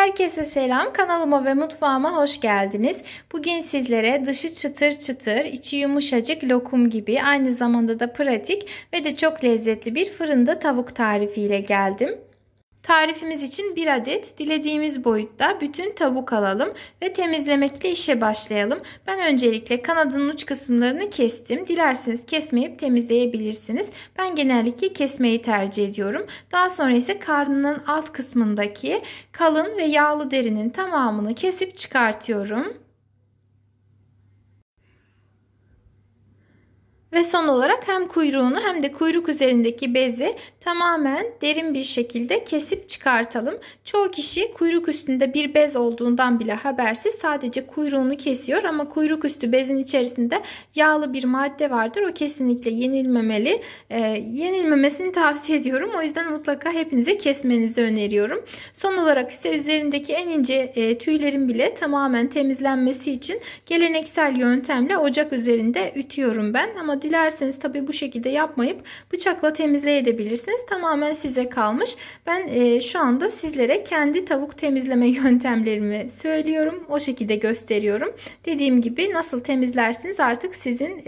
Herkese selam. Kanalıma ve mutfağıma hoş geldiniz. Bugün sizlere dışı çıtır çıtır, içi yumuşacık lokum gibi aynı zamanda da pratik ve de çok lezzetli bir fırında tavuk tarifiyle geldim. Tarifimiz için bir adet dilediğimiz boyutta bütün tavuk alalım ve temizlemekle işe başlayalım. Ben öncelikle kanadının uç kısımlarını kestim. Dilerseniz kesmeyip temizleyebilirsiniz. Ben genellikle kesmeyi tercih ediyorum. Daha sonra ise karnının alt kısmındaki kalın ve yağlı derinin tamamını kesip çıkartıyorum. Ve son olarak hem kuyruğunu hem de kuyruk üzerindeki bezi tamamen derin bir şekilde kesip çıkartalım. Çoğu kişi kuyruk üstünde bir bez olduğundan bile habersiz sadece kuyruğunu kesiyor. Ama kuyruk üstü bezin içerisinde yağlı bir madde vardır. O kesinlikle yenilmemeli. Yenilmemesini tavsiye ediyorum. O yüzden mutlaka hepinize kesmenizi öneriyorum. Son olarak ise üzerindeki en ince tüylerin bile tamamen temizlenmesi için geleneksel yöntemle ocak üzerinde ütüyorum ben. Ama dilerseniz tabii bu şekilde yapmayıp bıçakla temizleyebilirsiniz. Tamamen size kalmış. Ben şu anda sizlere kendi tavuk temizleme yöntemlerimi söylüyorum. O şekilde gösteriyorum. Dediğim gibi nasıl temizlersiniz artık sizin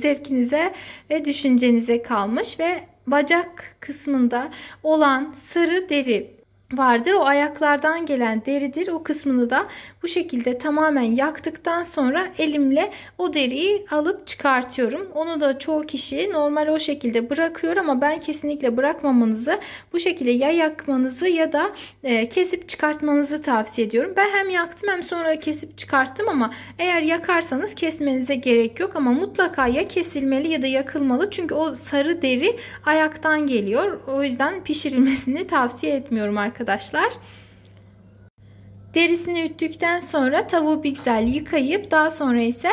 zevkinize ve düşüncenize kalmış. Ve bacak kısmında olan sarı deri vardır. O ayaklardan gelen deridir. O kısmını da bu şekilde tamamen yaktıktan sonra elimle o deriyi alıp çıkartıyorum. Onu da çoğu kişi normal o şekilde bırakıyor ama ben kesinlikle bırakmamanızı, bu şekilde ya yakmanızı ya da kesip çıkartmanızı tavsiye ediyorum. Ben hem yaktım hem sonra kesip çıkarttım ama eğer yakarsanız kesmenize gerek yok ama mutlaka ya kesilmeli ya da yakılmalı. Çünkü o sarı deri ayaktan geliyor. O yüzden pişirilmesini tavsiye etmiyorum arkadaşlar. Derisini ütttükten sonra tavuğu bir güzel yıkayıp daha sonra ise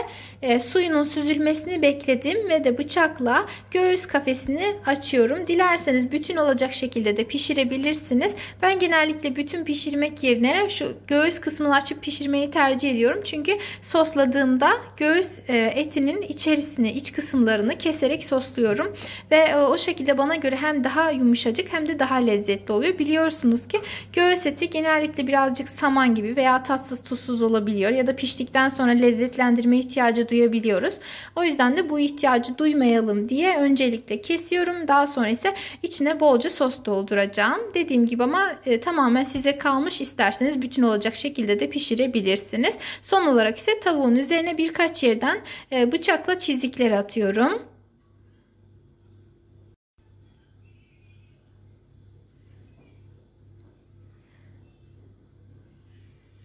suyunun süzülmesini bekledim ve de bıçakla göğüs kafesini açıyorum. Dilerseniz bütün olacak şekilde de pişirebilirsiniz. Ben genellikle bütün pişirmek yerine şu göğüs kısmını açıp pişirmeyi tercih ediyorum. Çünkü sosladığımda göğüs etinin içerisini, iç kısımlarını keserek sosluyorum. Ve o şekilde bana göre hem daha yumuşacık hem de daha lezzetli oluyor. Biliyorsunuz ki göğüs eti genellikle birazcık saman gibi veya tatsız tuzsuz olabiliyor ya da piştikten sonra lezzetlendirme ihtiyacı duyabiliyoruz. O yüzden de bu ihtiyacı duymayalım diye öncelikle kesiyorum. Daha sonra ise içine bolca sos dolduracağım. Dediğim gibi ama tamamen size kalmış, isterseniz bütün olacak şekilde de pişirebilirsiniz. Son olarak ise tavuğun üzerine birkaç yerden bıçakla çizikler atıyorum.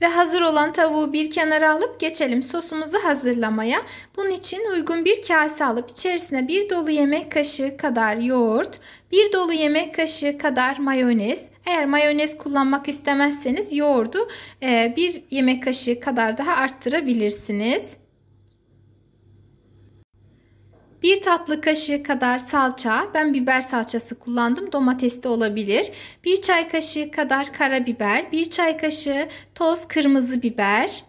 Ve hazır olan tavuğu bir kenara alıp geçelim sosumuzu hazırlamaya. Bunun için uygun bir kase alıp içerisine bir dolu yemek kaşığı kadar yoğurt, bir dolu yemek kaşığı kadar mayonez. Eğer mayonez kullanmak istemezseniz yoğurdu bir yemek kaşığı kadar daha arttırabilirsiniz. Bir tatlı kaşığı kadar salça, ben biber salçası kullandım, domates de olabilir. Bir çay kaşığı kadar karabiber, bir çay kaşığı toz kırmızı biber,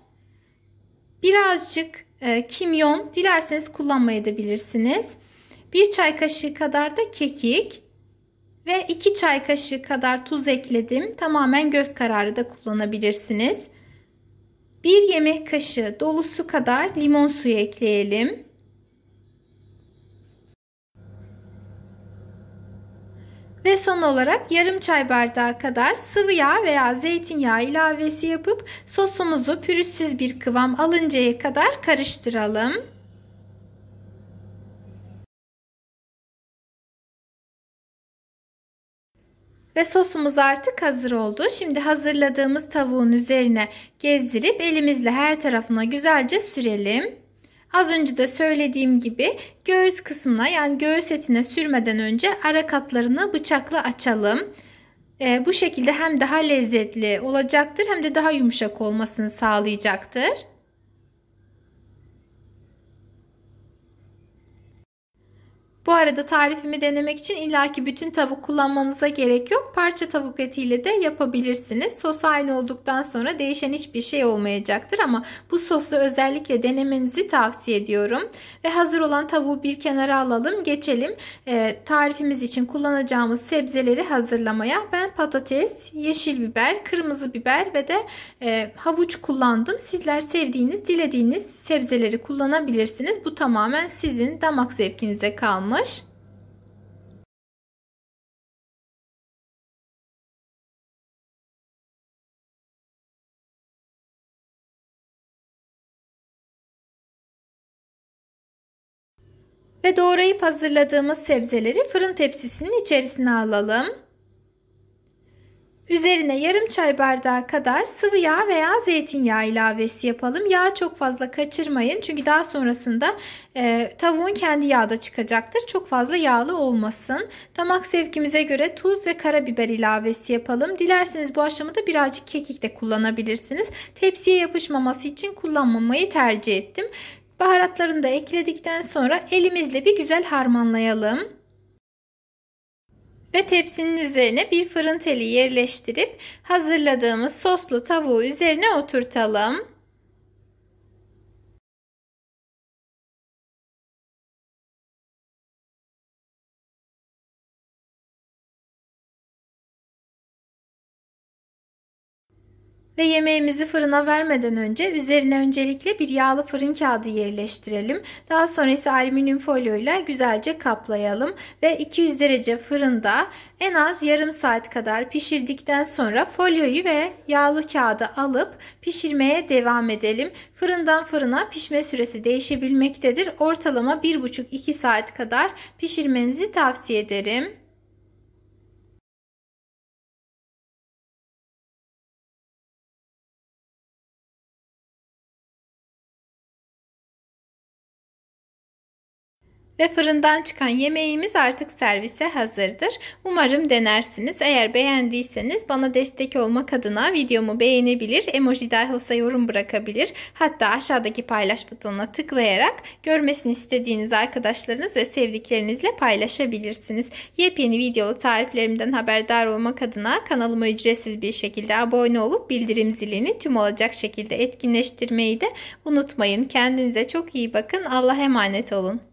birazcık kimyon, dilerseniz kullanmayabilirsiniz. Bir çay kaşığı kadar da kekik ve 2 çay kaşığı kadar tuz ekledim. Tamamen göz kararı da kullanabilirsiniz. Bir yemek kaşığı dolusu kadar limon suyu ekleyelim. Ve son olarak yarım çay bardağı kadar sıvı yağ veya zeytinyağı ilavesi yapıp sosumuzu pürüzsüz bir kıvam alıncaya kadar karıştıralım. Ve sosumuz artık hazır oldu. Şimdi hazırladığımız tavuğun üzerine gezdirip elimizle her tarafına güzelce sürelim. Az önce de söylediğim gibi göğüs kısmına, yani göğüs etine sürmeden önce ara katlarını bıçakla açalım. Bu şekilde hem daha lezzetli olacaktır hem de daha yumuşak olmasını sağlayacaktır. Bu arada tarifimi denemek için illaki bütün tavuk kullanmanıza gerek yok. Parça tavuk etiyle de yapabilirsiniz. Sos aynı olduktan sonra değişen hiçbir şey olmayacaktır ama bu sosu özellikle denemenizi tavsiye ediyorum. Ve hazır olan tavuğu bir kenara alalım. Geçelim tarifimiz için kullanacağımız sebzeleri hazırlamaya. Ben patates, yeşil biber, kırmızı biber ve de havuç kullandım. Sizler sevdiğiniz, dilediğiniz sebzeleri kullanabilirsiniz. Bu tamamen sizin damak zevkinize kalmış. Ve doğrayıp hazırladığımız sebzeleri fırın tepsisinin içerisine alalım. Üzerine yarım çay bardağı kadar sıvı yağ veya zeytinyağı ilavesi yapalım. Yağı çok fazla kaçırmayın. Çünkü daha sonrasında tavuğun kendi yağı da çıkacaktır. Çok fazla yağlı olmasın. Damak zevkimize göre tuz ve karabiber ilavesi yapalım. Dilerseniz bu aşamada birazcık kekik de kullanabilirsiniz. Tepsiye yapışmaması için kullanmamayı tercih ettim. Baharatlarını da ekledikten sonra elimizle bir güzel harmanlayalım. Ve tepsinin üzerine bir fırın teli yerleştirip hazırladığımız soslu tavuğu üzerine oturtalım. Ve yemeğimizi fırına vermeden önce üzerine öncelikle bir yağlı fırın kağıdı yerleştirelim. Daha sonra ise alüminyum folyo ile güzelce kaplayalım. Ve 200 derece fırında en az yarım saat kadar pişirdikten sonra folyoyu ve yağlı kağıdı alıp pişirmeye devam edelim. Fırından fırına pişme süresi değişebilmektedir. Ortalama 1,5-2 saat kadar pişirmenizi tavsiye ederim. Ve fırından çıkan yemeğimiz artık servise hazırdır. Umarım denersiniz. Eğer beğendiyseniz bana destek olmak adına videomu beğenebilir, emoji dahi olsa yorum bırakabilir. Hatta aşağıdaki paylaş butonuna tıklayarak görmesini istediğiniz arkadaşlarınız ve sevdiklerinizle paylaşabilirsiniz. Yepyeni videolu tariflerimden haberdar olmak adına kanalıma ücretsiz bir şekilde abone olup bildirim zilini tüm olacak şekilde etkinleştirmeyi de unutmayın. Kendinize çok iyi bakın. Allah'a emanet olun.